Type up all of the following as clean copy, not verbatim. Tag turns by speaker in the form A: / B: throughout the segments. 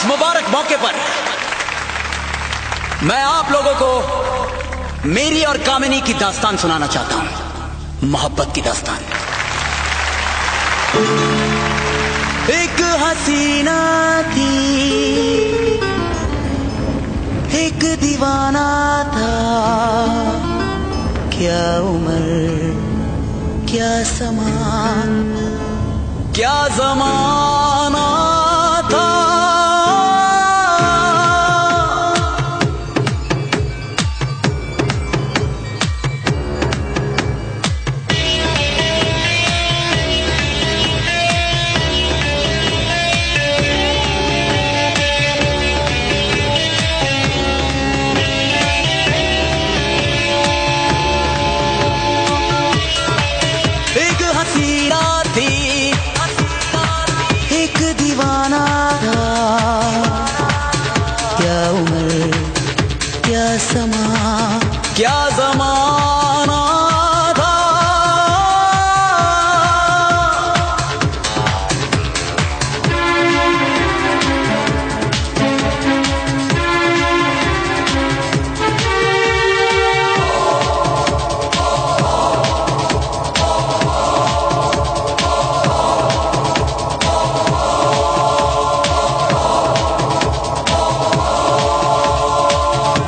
A: इस मुबारक मौके पर मैं आप लोगों को मेरी और कामिनी की दास्तान सुनाना चाहता हूं, मोहब्बत की दास्तान। एक हसीना थी, एक दीवाना था, क्या उम्र क्या समा क्या ज़माना था। एक हसीना थी, एक दीवाना था, क्या उम्र क्या समा क्या ज़माना था।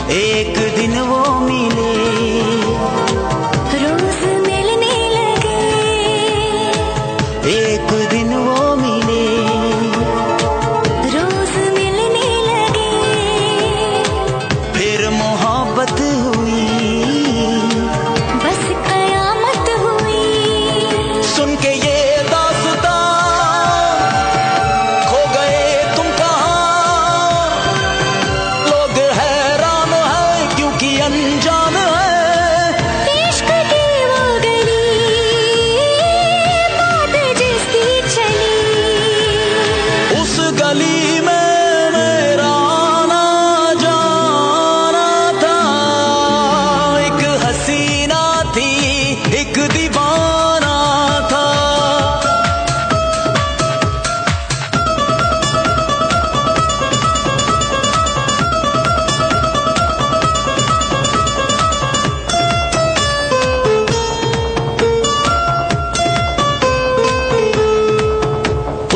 A: एक दिन वो मिले,
B: रोज मिलने लगे।
A: एक दिन वो मिले,
B: रोज मिलने लगे।
A: फिर मोहब्बत हुई,
B: बस कयामत हुई।
A: सुन के ये दास्तां खो गए तुम कहाँ। लोग हैरान है क्योंकि अनजान है।
B: इश्क की वो गली बात जिसकी चली।
A: उस गली में मेरा आना जाना था। एक हसीना थी, एक दीवाना था।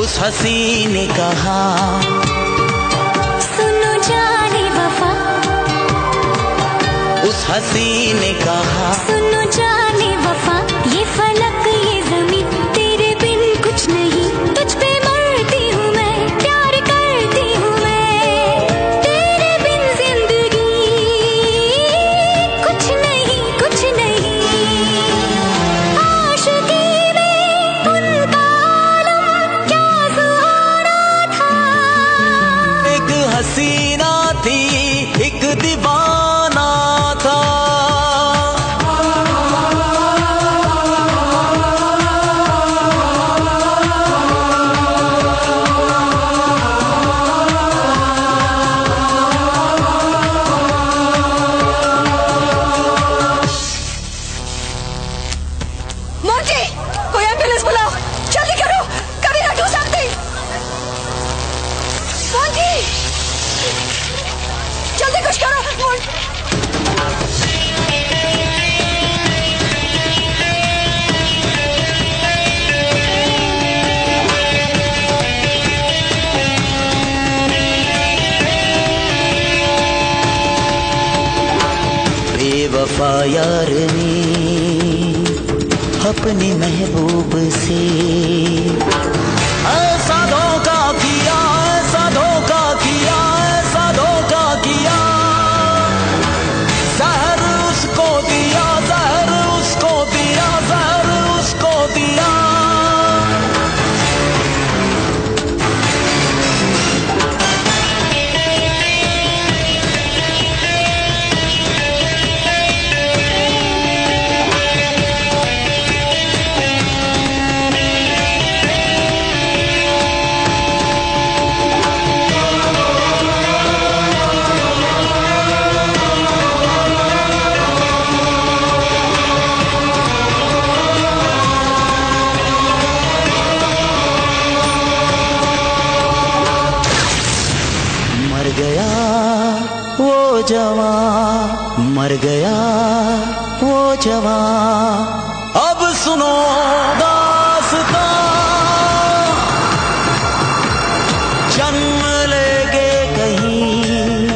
A: उस हसी ने कहा,
B: सुनो जाने वफा।
A: उस हसी ने कहा,
B: सुनो जाने वफा। ये फलक ये ज़मीन तेरे बिन कुछ नहीं। तुझ पे मरती हूँ मैं, प्यार करती हूँ मैं। तेरे बिन जिंदगी कुछ नहीं, कुछ नहीं। आशिकी में उनका आलम क्या सुहाना था।
A: एक हसीना थी, एक दीवाना था।
C: मोंटी, कोई एम्बुलेंस बुलाओ, जल्दी करो, कभी ना डू समथिंग। मोंटी, जल्दी कुछ करो।
A: बेवफा यार ने अपने महबूब से ऐसा धोखा किया, ऐसा धोखा किया, ऐसा धोखा किया। जहर उसको दिया, जहर उसको दिया, जहर उसको दिया। गया वो जवान, मर गया वो जवान। अब सुनो दास्तां, जन्म लेगे कहीं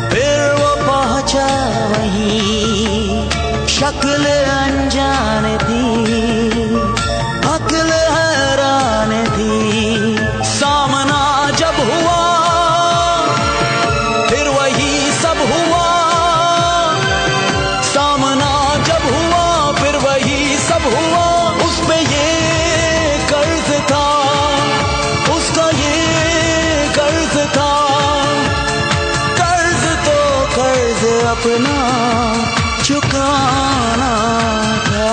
A: फिर वो पहुंचा वहीं। शक्ल अनजान थी, अक्ल हैरान थी। सामना जब हुआ फिर वही सब हुआ। सामना जब हुआ फिर वही सब हुआ। उस पे ये कर्ज था, उसका ये कर्ज था। कर्ज तो कर्ज अपना चुकाना था।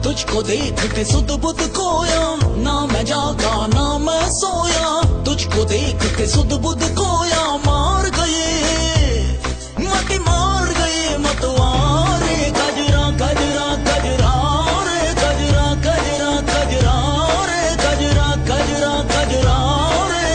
A: तुझको देख के सुध बुध खोया। ना मैं जागा ना मैं सोया, तुझको देख के सुध बुध खोया। मार गए मत मार गए मतवारे। गजरा गजरा गजरा रे, गजरा गजरा गजरा रे, गजरा गजरा गजरा रे।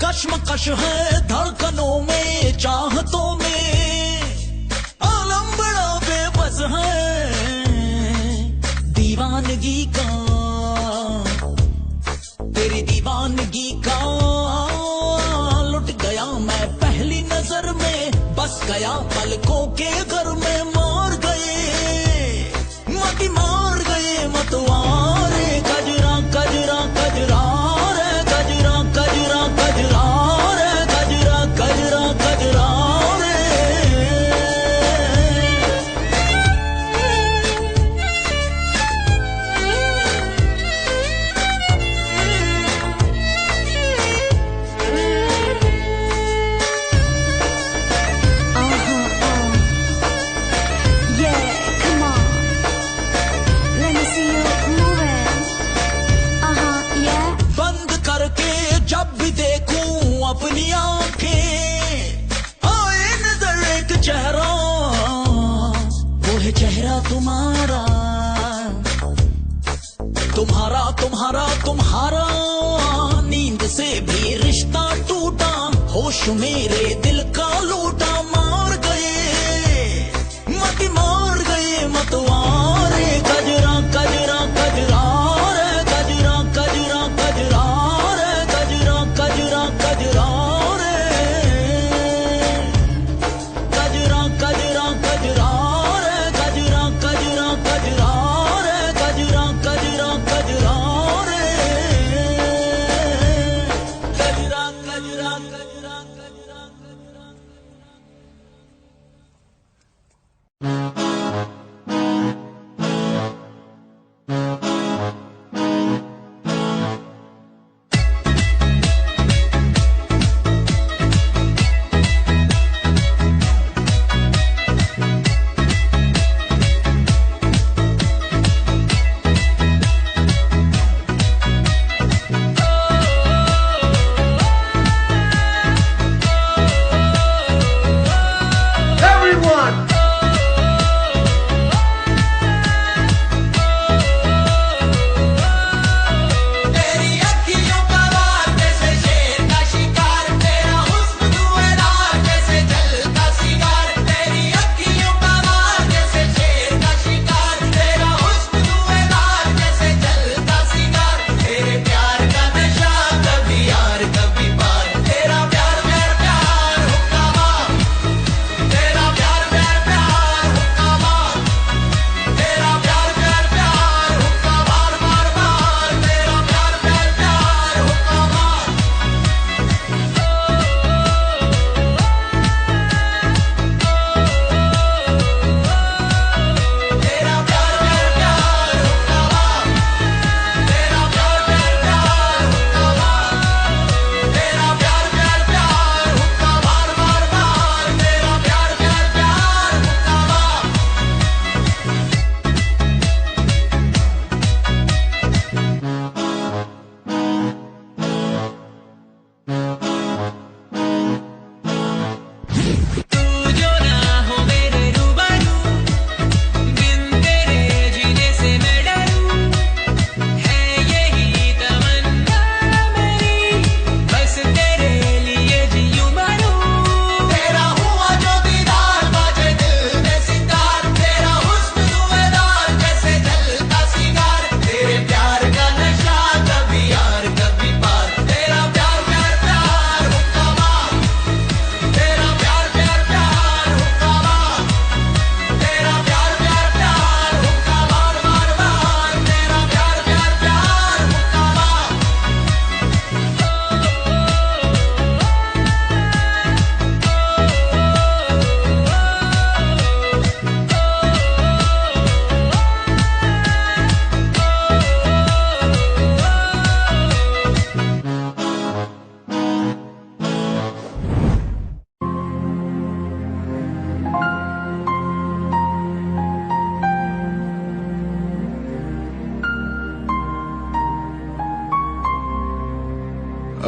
A: कश्मकश है धड़कनों में, चाहतों में आलम बड़ा बेबस है। दीवानगी का, तेरी दीवानगी का लुट गया मैं पहली नजर में। बस गया पलकों के घर में। मार गए मत मार गए मतवारे। गजरा गजरा गजरा रे, गजरा गजरा गजरा रे, गजरा गजरा गजरा रे। अपनी आंखें आए नजर एक चेहरा, वो है चेहरा तुम्हारा। तुम्हारा तुम्हारा तुम्हारा नींद से भी रिश्ता टूटा। होश मेरे दिल का लूटा। मार गए मत मार गए मतवारे। गजरा गजरा गजरा रे, गजरा गजरा गजरा रे, गजरा गजरा गजरा रे। गजरा गजरा गजरा रे, गजरा गजरा गजरा रे, गजरा गजरा गजरा रे। गजरा गजरा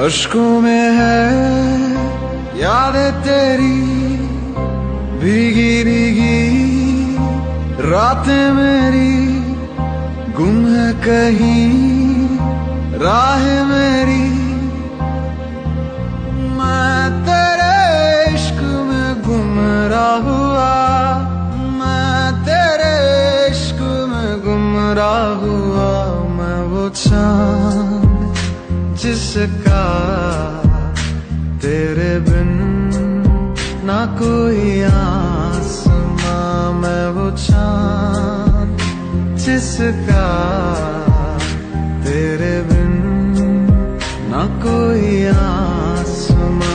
D: अश्कों में है यादें तेरी, भीगी भीगी रातें मेरी, गुम है कहीं राह मेरी। मैं तेरे इश्क में गुमराह हुआ, मैं तेरे इश्क में गुमराह हुआ। मैं वो चांद जिसका तेरे बिन ना कोई आसमां, मैं वो चांद जिसका तेरे बिन ना कोई आसमां।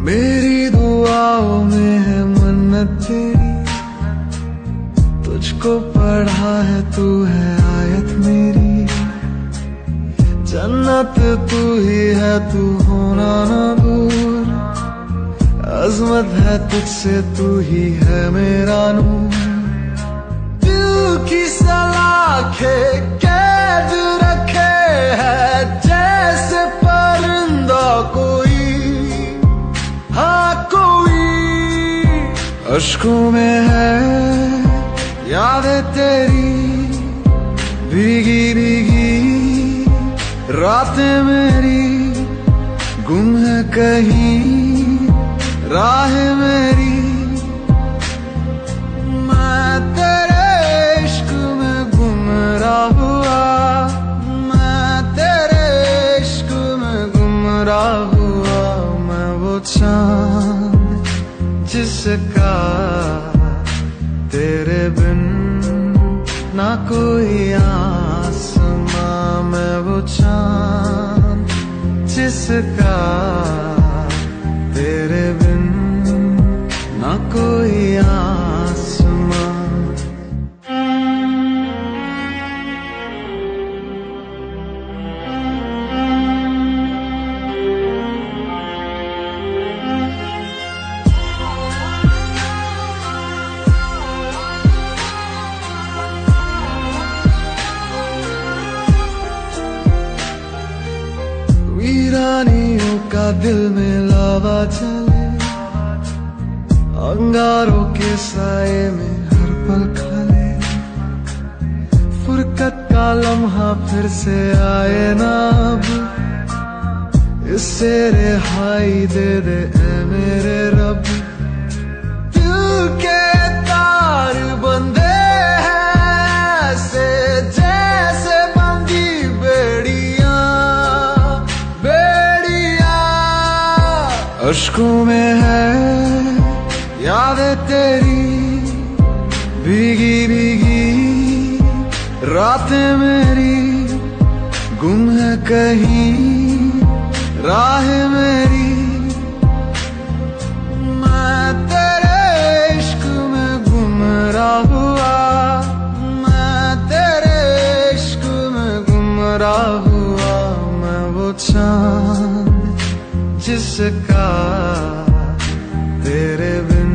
D: मेरी दुआओं में है मन्नत तेरी, तुझको पढ़ा है तू है आयत मेरी। जन्नत तू ही है, तू होना ना दूर, अजमत है तुझसे तू ही है मेरा नूर। दिल की सलाखें कैद रखे है जैसे परिंदा कोई, हाँ कोई। अश्कों में है यादें तेरी, भीगी भीगी रातें मेरी, गुम है कहीं राह मेरी। मैं तेरे इश्क में गुमराह हुआ, मैं तेरे इश्क में गुमराह हुआ। मैं वो चांद जिसका तेरे बिन ना कोई आसमां, मैं वो चांद जिसका तेरे बिन ना कोई आसमां। वीरानियों का दिल में लावा चले, अंगारों के साए में हर पल खले। फुरकत का लम्हा फिर से आए ना अब, इससे रिहाई दे दे ऐ मेरे रब। दिल के तार बंधे हैं ऐसे जैसे बंधी बेड़ियां, बेड़ियां। अश्कों में है यादें तेरी, भीगी भीगी रातें मेरी, गुम है कहीं राह मेरी। मैं तेरे इश्क में गुमराह हुआ, मैं तेरे इश्क में गुमराह हुआ। मैं वो चांद जिसका तेरे बिन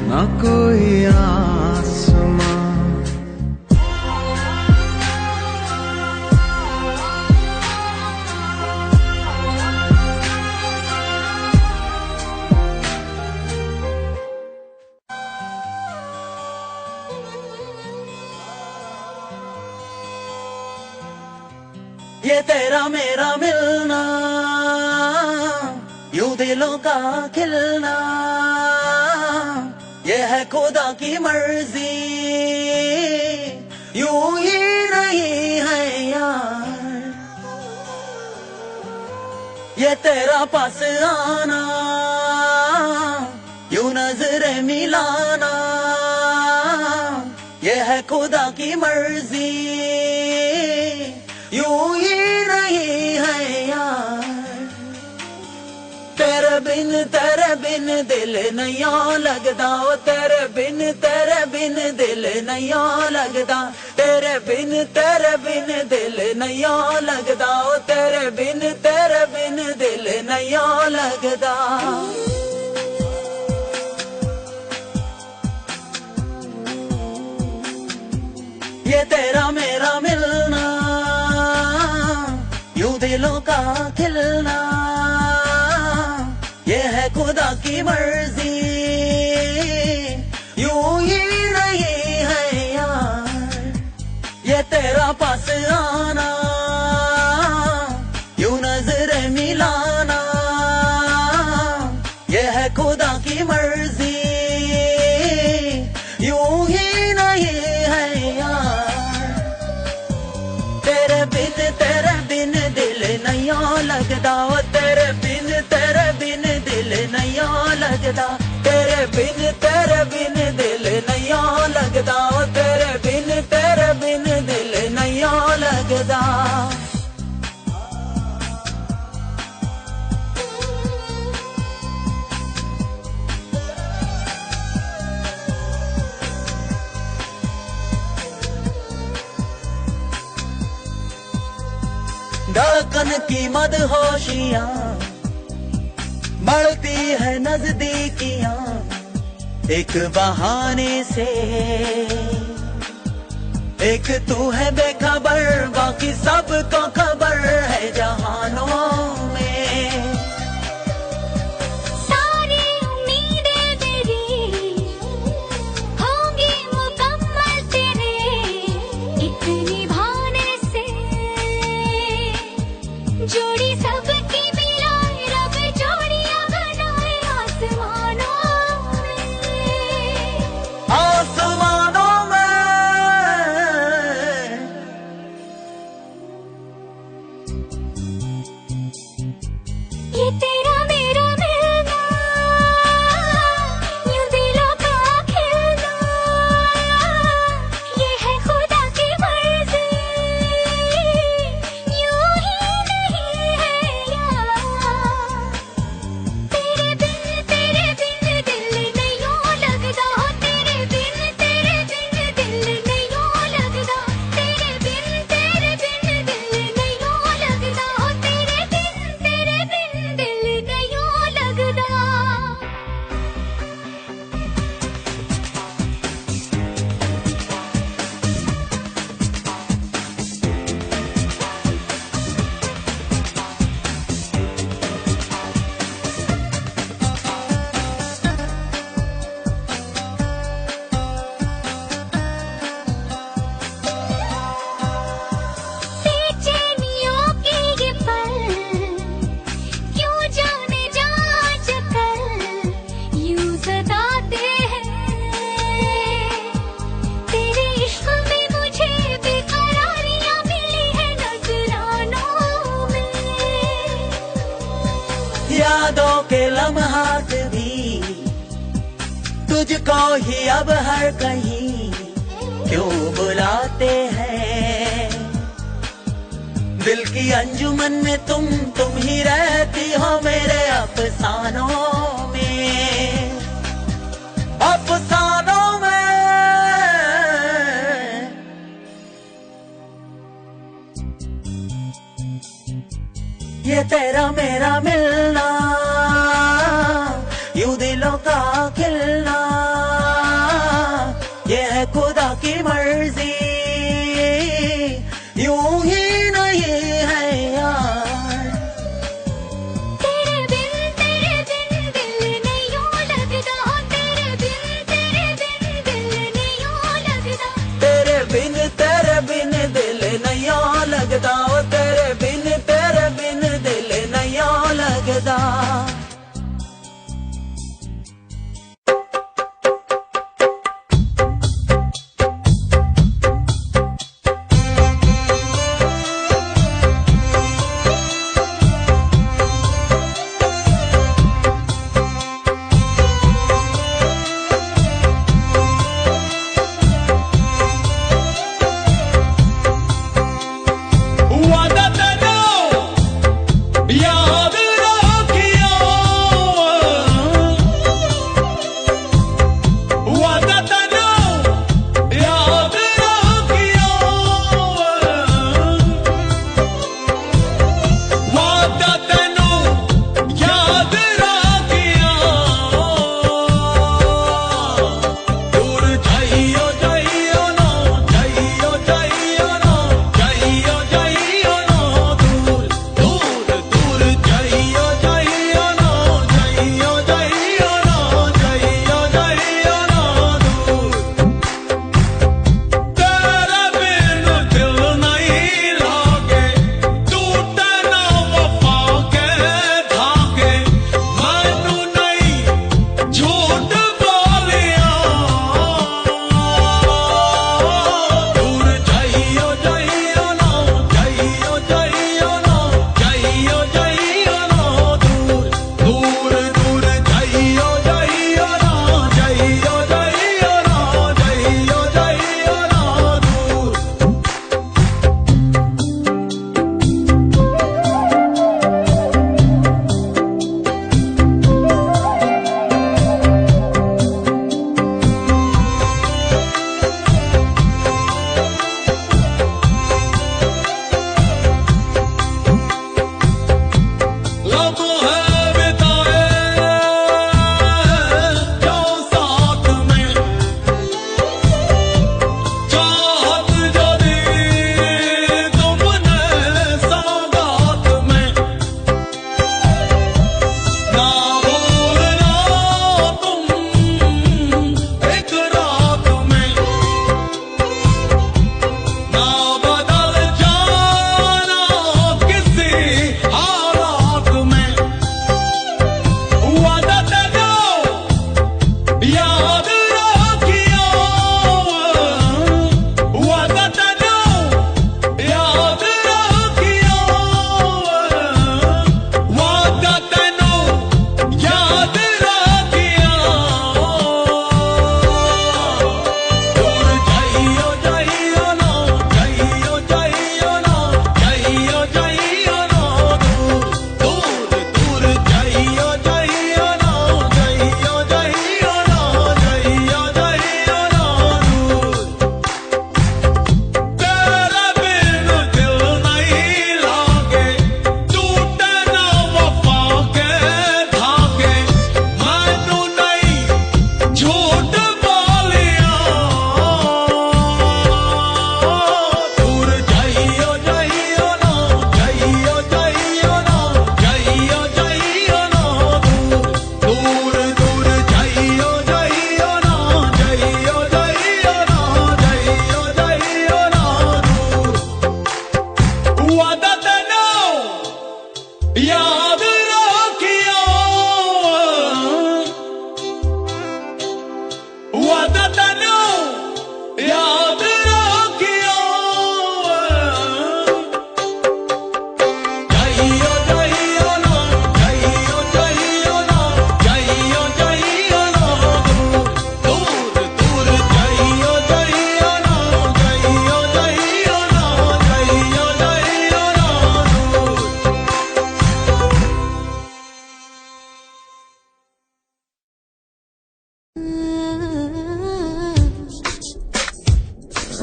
D: ना कोई आसमां।
A: ये तेरा मेरा मिलना, यूं दिलों का खिलना, ये है खुदा की मर्जी, यूं ही नहीं है यार। ये तेरा पास आना, यूं नजरें मिलाना, ये है खुदा की मर्जी, यूं ही नहीं है यार। तेरे बिन दिल नहीं लगदा, ओ तेरे बिन दिल नहीं लगदा, तेरे बिन दिल नहीं लगदा, ओ तेरे बिन दिल नहीं लगदा। ये तेरा मेरा मिलना, यूं दिलों का खिलना, ये है खुदा की मर्जी, यूं ही नहीं है यार। ये तेरा पास आना, यूं नजरें मिलाना, ये है खुदा की मर्जी, यूं ही नहीं है यार। तेरे बिन दिल नहीं लगदा, ओ तेरे बिन दिल नहीं लगदा, तेरे बिन दिल नहीं लगदा, ओ तेरे बिन दिल नहीं लगदा। धड़कन की मदहोशियां बढ़ती है नजदीकियां, एक बहाने से। एक तू है बेखबर, बाकी सबको खबर है जहानों में।
B: सारी उम्मीदें मेरी होंगी मुकम्मल तेरे एक निभाने से। जोड़ी सबकी मिलाए रब जोड़ियां बनाए आसमानों में।
A: आसमानों में
B: ये तेरा मेरा मिलना, यूं दिलों का खिलना, ये है खुदा की मर्जी, यूं ही नहीं है यार। तेरे बिन दिल नहीं लगदा, हो तेरे बिन दिल नहीं लगदा, तेरे बिन दिल नहीं लगदा, हो तेरे बिन दिल नहीं लगदा। बेचैनियों के ये पल क्यों जाने जा चकर यूं सताते हैं। तेरे इश्क में मुझे बेकरारियां मिली है नजरानों में।
A: यादों के लम्हात भी तुझको ही अब हर कहीं क्यों बुलाते हैं। दिल की अंजुमन में तुम ही रहती हो मेरे अफसानों में, अफसानों में। ये तेरा मेरा मिलना, यूं दिलों का खिलना, ये है खुदा की मर्जी, यूं ही नहीं है यार।
B: तेरे बिन दिल नहीं लगदा, हो तेरे बिन दिल नहीं लगदा।
A: तेरे बिन दिल नहीं लगदा, ओ तेरे बिन दिल नहीं लगदा।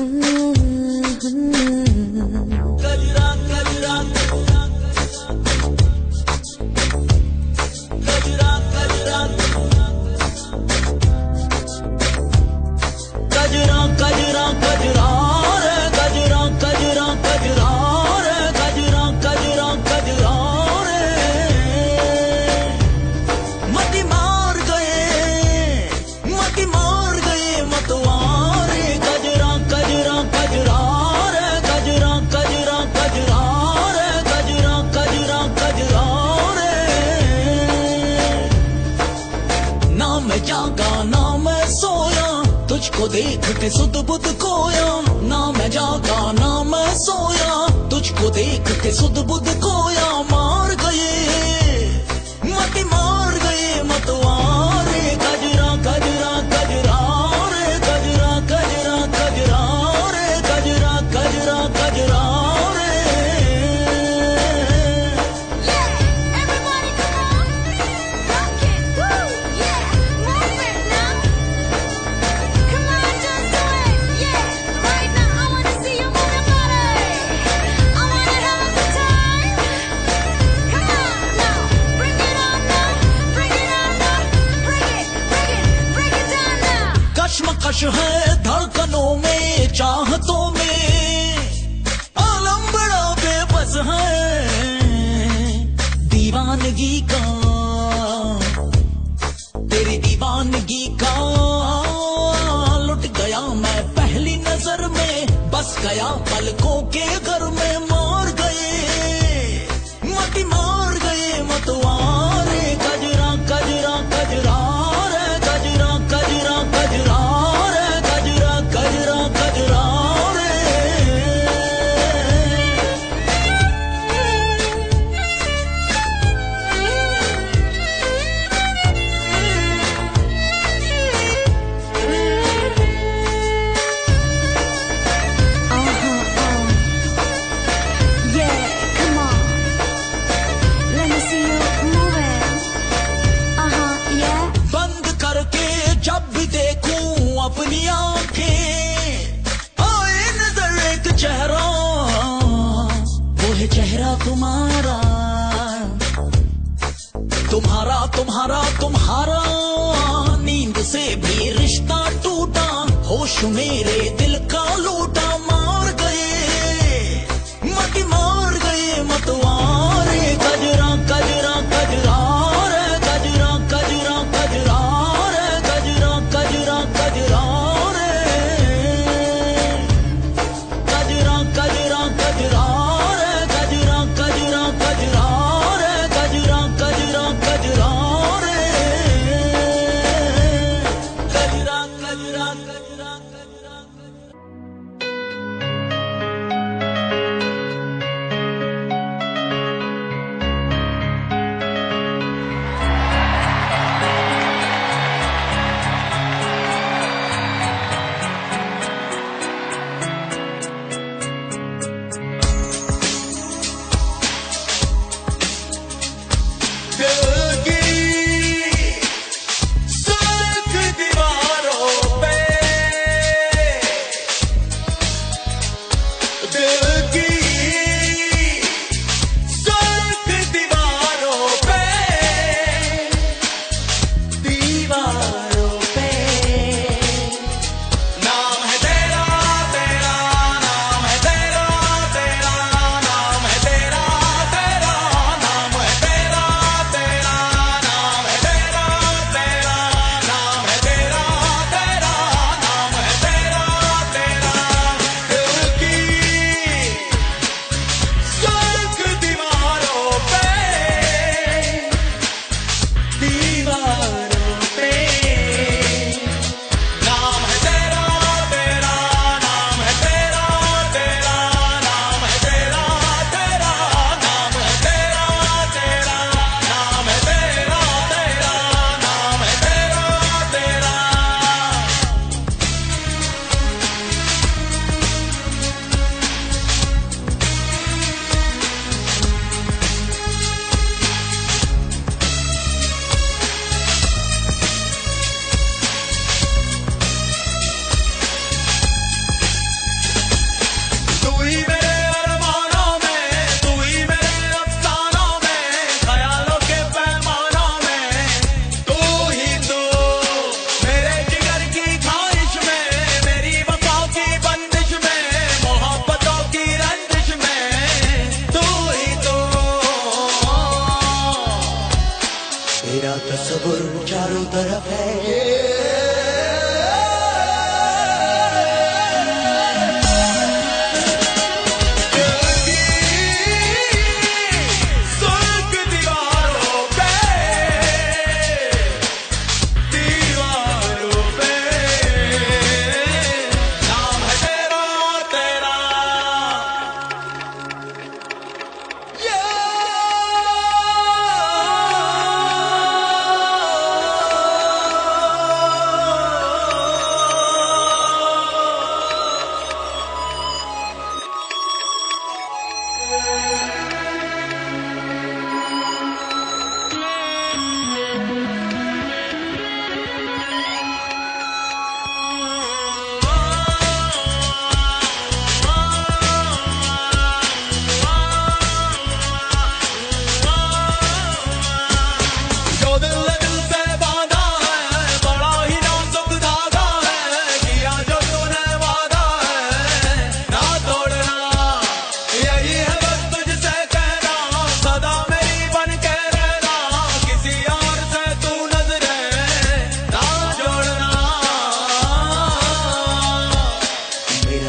A: गजरा गजरा गजरा गजरा गजरा गजरा गजरा रे गजरा गजरा गजरा रे गजरा गजरा गजरा रे मती मार गए मतवारे गजरा गजरा गजरा रे गजरा गजरा गजरा रे गजरा गजरा गजरा रे ना मैं जागा ना मैं सोया तुझको देख के सुध बुध खोया ना मैं जागा ना मैं सोया तुझको देख के सुध बुध खोया मार गए मतवारे गजरा गजरा गजरा रे गजरा गजरा गजरा रे गजरा गजरा गजरा रे
B: Everybody come on, rock it, woo, yeah, move it now. Come on, just do it, yeah. Right now, I wanna see you move your body. I wanna have a good time. Come on now, bring it on now, bring it on now, bring it down now.
A: कश्मकश है धड़कनों में चाहतों में आलम बड़ा बेबस है दीवानगी का तेरी दीवानगी का लुट गया मैं पहली नजर में बस गया पलकों के घर में मार गए मतवारे गजरा गजरा गजरा रे गजरा गजरा गजरा रे गजरा गजरा गजरा रे
B: Yeah, come on. Let me see you move it. Yeah.
A: बंद करके जब भी देखूं अपनी आंखें आए नजर एक चेहरा वो है चेहरा तुम्हारा तुम्हारा तुम्हारा तुम्हारा नींद से भी रिश्ता टूटा होश मेरे दिल का लूटा मार गए मतवारे गजरा गजरा गजरा रे गजरा गजरा गजरा रे गजरा गजरा गजरा रे गजरा गजरा गजरा रे गजरा गजरा गजरा रे गजरा गजरा गजरा रे गजरा गजरा गजरा गजरा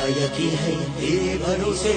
A: मेरा यकीन है तेरे भरोसे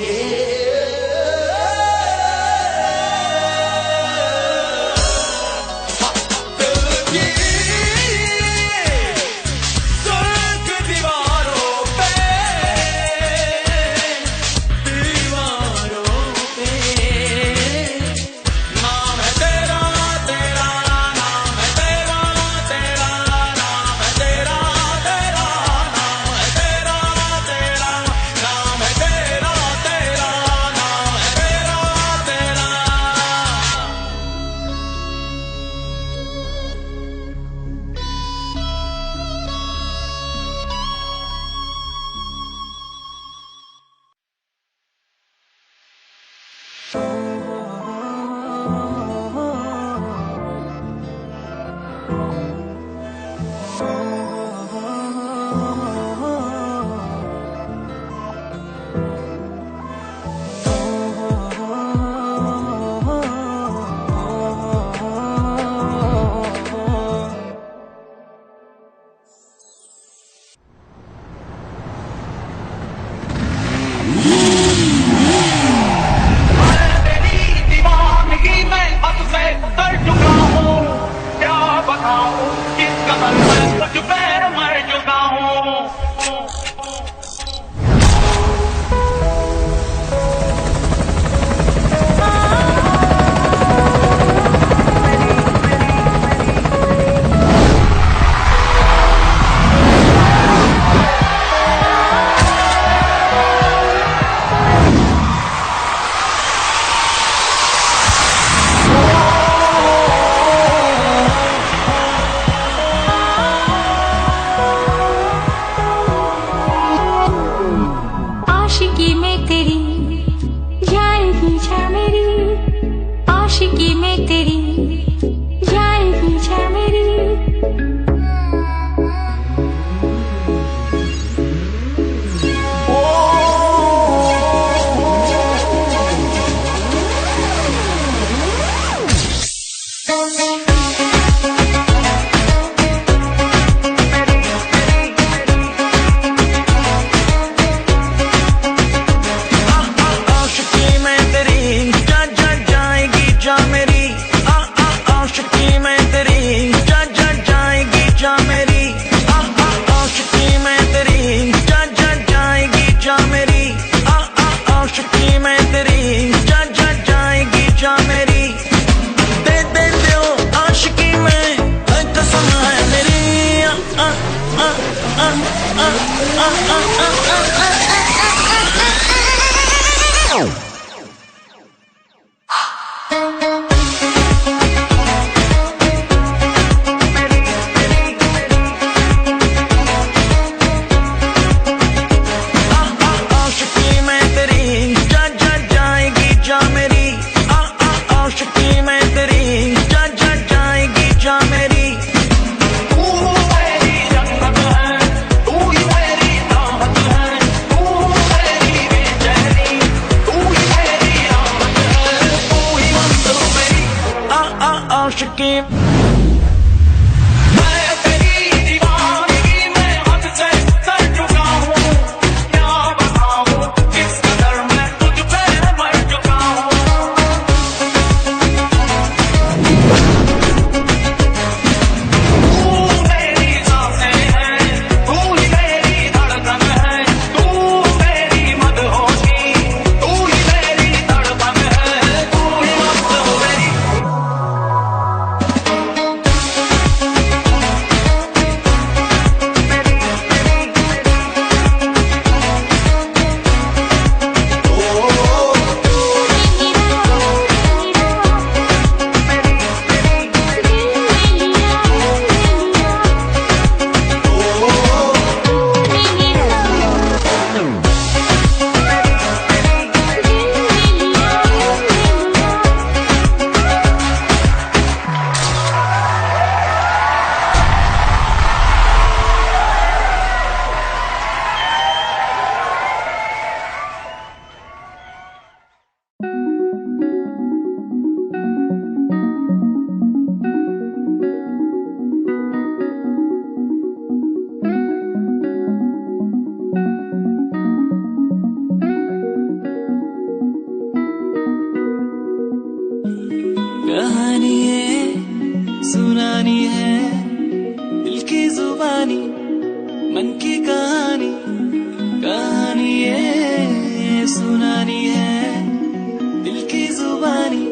E: सुनानी है दिल की जुबानी,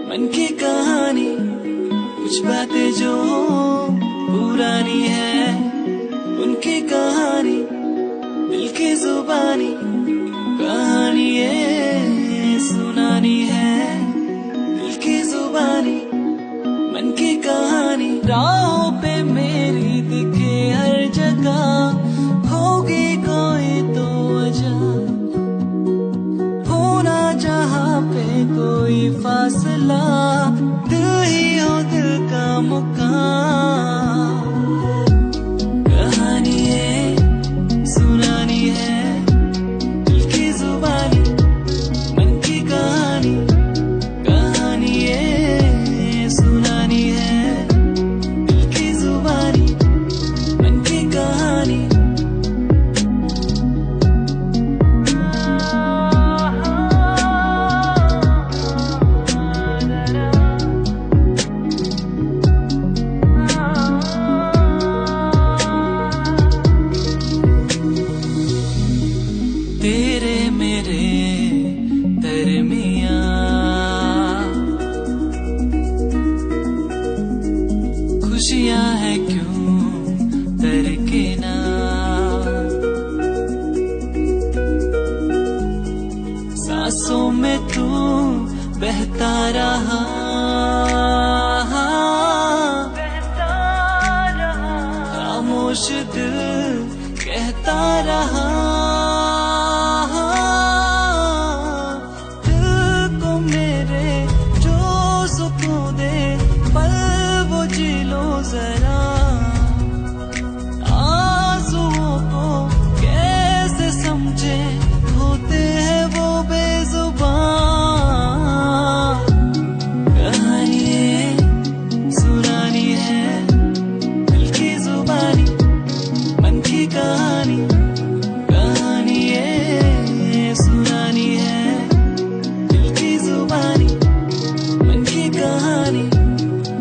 E: मन की कहानी, कुछ बातें जो पुरानी है उनकी कहानी, दिल की जुबानी, कहानी ये सुनानी है दिल की जुबानी, मन की कहानी। राहों पे मेरी दिखे हर जगह होगी कोई तो वजह, होना जहाँ पे कोई फासला, दिल ही हो दिल का मुकाम। कहानी ये सुनानी है दिल की जुबानी, मन की कहानी, कहानी ये सुनानी है दिल की जुबानी, मन की कहानी। तेरे मेरे दरमियाँ खुशियाँ है क्यों दरकिना, सांसों में तू बहता रहा, खामोश दिल कहता रहा, दिल को मेरे जो सुकून दे पल वो जी लो जरा, आंसुओं को कैसे समझे होते हैं वो बेजुबान। कहानी ये सुनानी है दिल की जुबानी, मन की कहानी, कहानी ये सुनानी है दिल की जुबानी, मन की कहानी,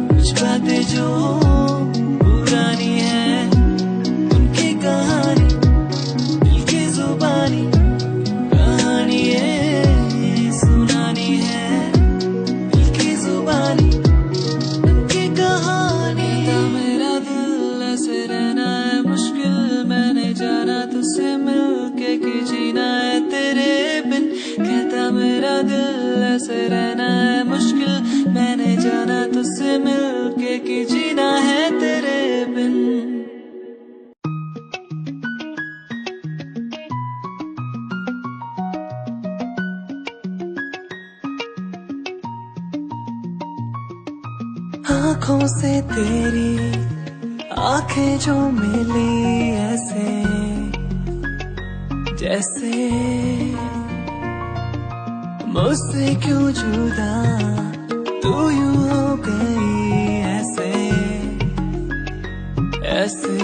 E: कुछ बातें जो पुरानी है उनकी कहानी, दिल की जुबानी, कहानी ये सुनानी है दिल की जुबानी, उनकी कहानी। कहता मेरा दिल ऐसे रहना है मुश्किल, मैंने जाना तुझसे मिलके कि जीना है तेरे बिन। कहता मेरा दिल ऐसे रहना है मुश्किल, मैंने जाना तुझसे मिलके कि जीना है तेरे बिन। आँखों से तेरी आंखें जो मिली ऐसे जैसे मुझसे क्यों जुदा तू यूं हो गई ऐसे ऐसे,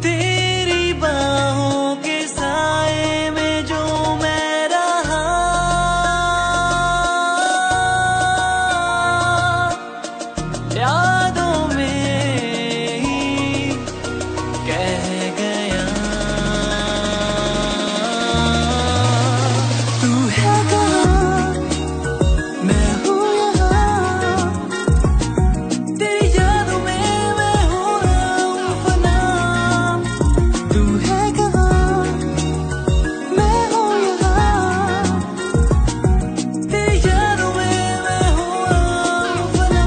E: तेरी बाहों के साए में जो मैं रहा, यादों में ही कह गया। तू है कहाँ मैं हूँ यहाँ, तेरी यादों में मैं हूँ फना। तू है कहाँ मैं हूँ यहाँ, तेरी यादों में मैं हूँ फना।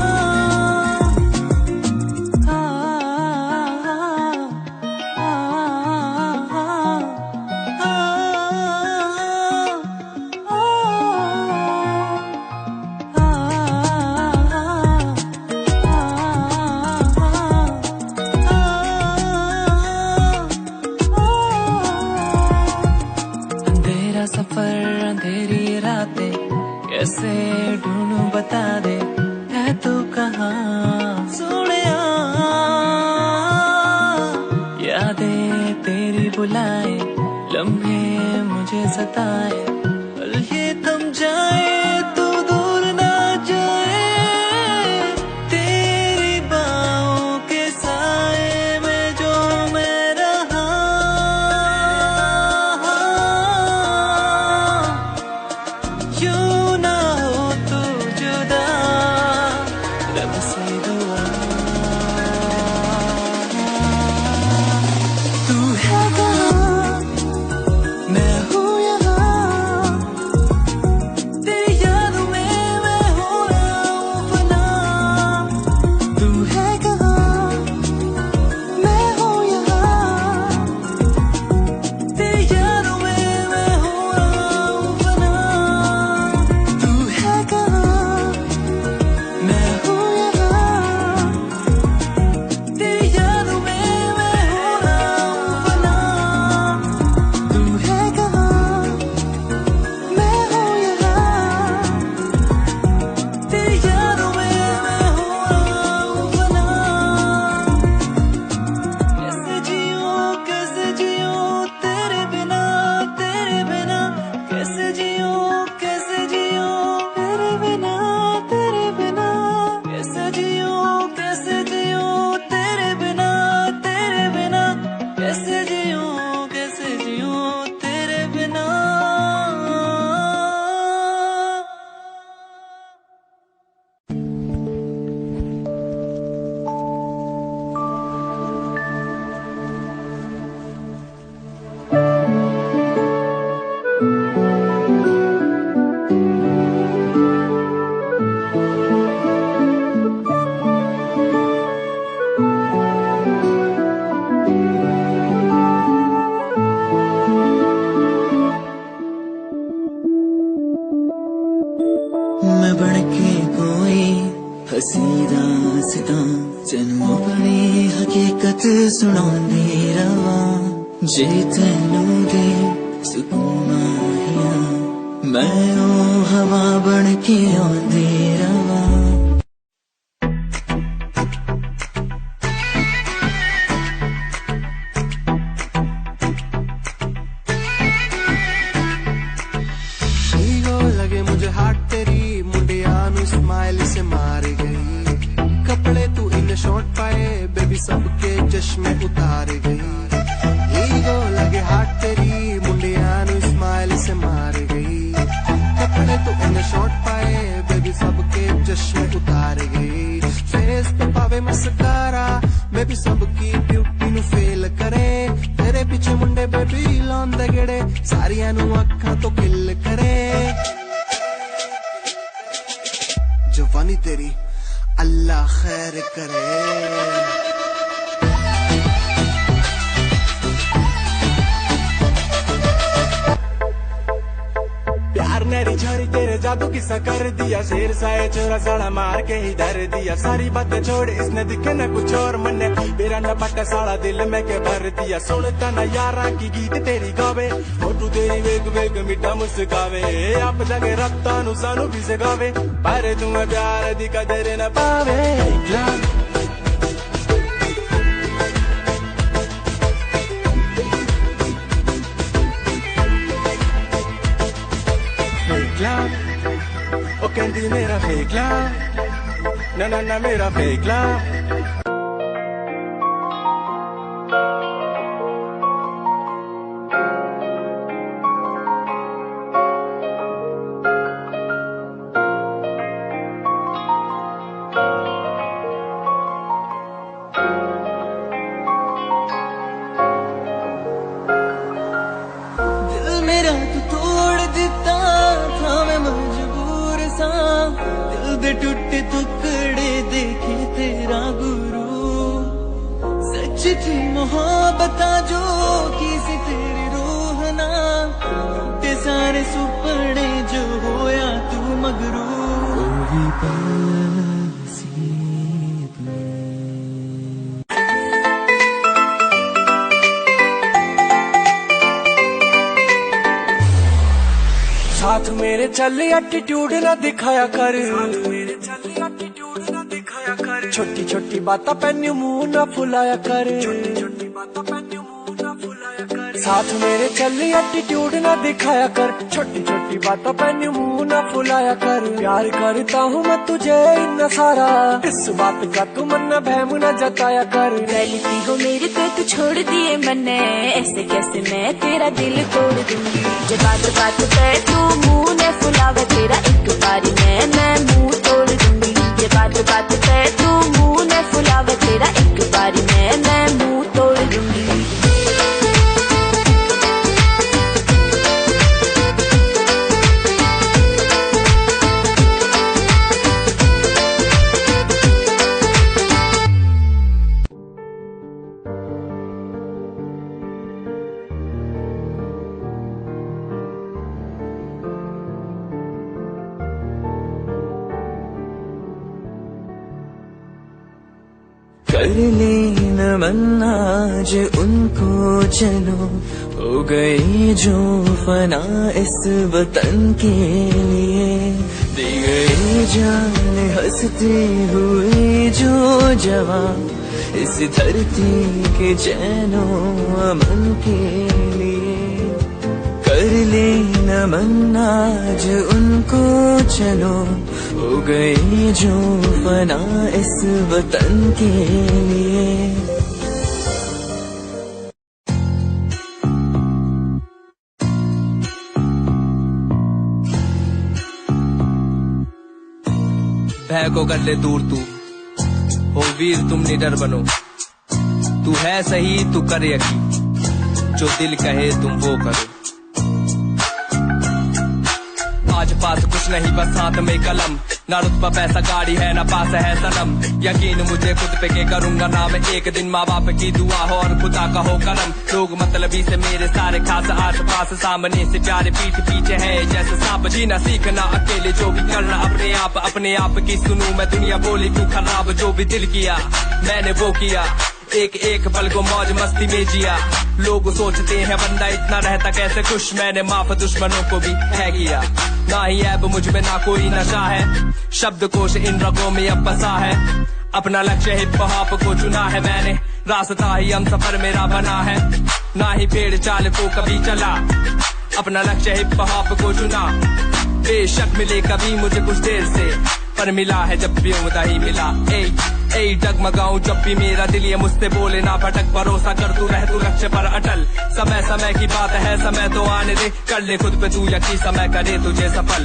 E: अंधेरा सफर अंधेरी रातें कैसे ढूंढूं बता दे, है तू कहाँ सोनिया। यादें तेरी बुलाए, लम्हे मुझे सताए, पल ये थम जाए तो दूर ना जाए। तेरी बाहों के साए में जो मैं रहा,
A: सीधा सीधा तेनू अपनी हकीकत सुनाने रवा जे तेनू दे सुकून माहिया मैं ओ हवा बन के आंदे रवा
D: लगे मुझे हाथ तेरी मुंडिया नु स्माइल से मार गई कपड़े तू इन शॉर्ट पाए बेबी सबके चश्मे उतार गई ईगो लगे हाथ तेरी मुंडिया नु स्माइल से मार गई कपड़े तू इन शॉर्ट पाए बेबी सबके चश्मे उतार गई फेस पे पावे मस्कारा मैं भी सबकी ब्यूटी नु फेल करे तेरे पीछे मुंडे बेबी लौंदे गेड़े सारियां नु अखां तो किल करे जवानी तेरी अल्लाह खैर करे प्यार नेरी झरी तेरे जादू किस्सा कर दिया शेर साए चोरा साड़ा मार के ही धर दिया सारी बातें छोड़ इसने दिखे न कुछ और मन मेरा न पट्टा साड़ा दिल में के भर दिया सुनता न यारा की गीत तेरी गावे फोटू तेरी वेग वेग मिठा मुस्कावे आप जगे रखता नु सानू भी सगावे पर तुम्हें प्यार दी कदर न पावे ओ कहती मेरा फेक लव ना ना ना मेरा फेक लव
A: दिल मेरा तू तोड़ दिता था मैं मजबूर सा दिल दे टूटे टुकड़े देखे तेरा गुरु सच थी मोहब्बत जो किसी तेरी रूह ना टूटे सारे सुपने जो होया तू मगरू ओही
D: साथ मेरे चल एटीट्यूड ना दिखाया कर छोटी छोटी बातें पैन्यू मुंह ना फुलाया कर साथ मेरे चल एटीट्यूड ना दिखाया कर छोटी छोटी बातें पैन्यू मुंह ना फुलाया कर प्यार करता हूँ मैं तुझे इतना सारा इस बात का तू मन बहम न जताया कर
B: गलती हो मेरे पे तू छोड़ दिए मैंने ऐसे कैसे मैं तेरा दिल तोड़ दूंगी जब बात बात पे तू मुंह ने फुलावे तेरा एक बारी मैं मुंह तोड़ दूंगी ये बात बात पे तू मुंह ने फुलावे तेरा एक बारी मैं मुंह तोड़ दूंगी
A: कर लेना मन आज उनको चलो हो गई जो फना इस वतन के लिए दी गई जान हंसते हुए जो जवान इस धरती के चैनो अमन के लिए कर लेना मन आज उनको चलो हो गई जो फना इस वतन के लिए
E: भय को कर ले दूर तू हो वीर तुम निडर बनो तू है सही तू कर यकीन जो दिल कहे तुम वो करो
F: आज पास कुछ नहीं बस हाथ में कलम, ना रुतबा पैसा गाड़ी है ना पास है सनम। यकीन मुझे खुद पे के करूंगा ना मैं एक दिन, माँ बाप की दुआ हो और खुदा का हो करम। लोग मतलबी से मेरे सारे खास आस पास, सामने से प्यारे पीठ पीछे है जैसे सांप। जीना सीखना अकेले जो भी करना अपने आप की सुनूं मैं दुनिया बोली क्यों खराब। जो भी दिल किया मैंने वो किया, एक एक पल को मौज मस्ती में जिया। लोग सोचते हैं बंदा इतना रहता कैसे खुश, मैंने माफ दुश्मनों को भी है किया। ना ही ऐब मुझ में ना कोई नशा है, शब्दकोश इन रगों में अब बसा है। अपना लक्ष्य हिप हॉप को चुना है मैंने, रास्ता ही हम सफर मेरा बना है। ना ही पेड़ चाल को कभी चला, अपना लक्ष्य हिप हॉप को चुना। बेशक मिले कभी मुझे कुछ देर से, पर मिला है जब भी उम्दा ही मिला। ए डगमगाऊं जब भी मेरा दिल ये मुझसे बोले ना भटक, भरोसा कर तू रह तू लक्ष्य पर अटल। समय समय की बात है, समय तो आने दे, कर ले खुद पे तू यकीन, समय करे तुझे सफल।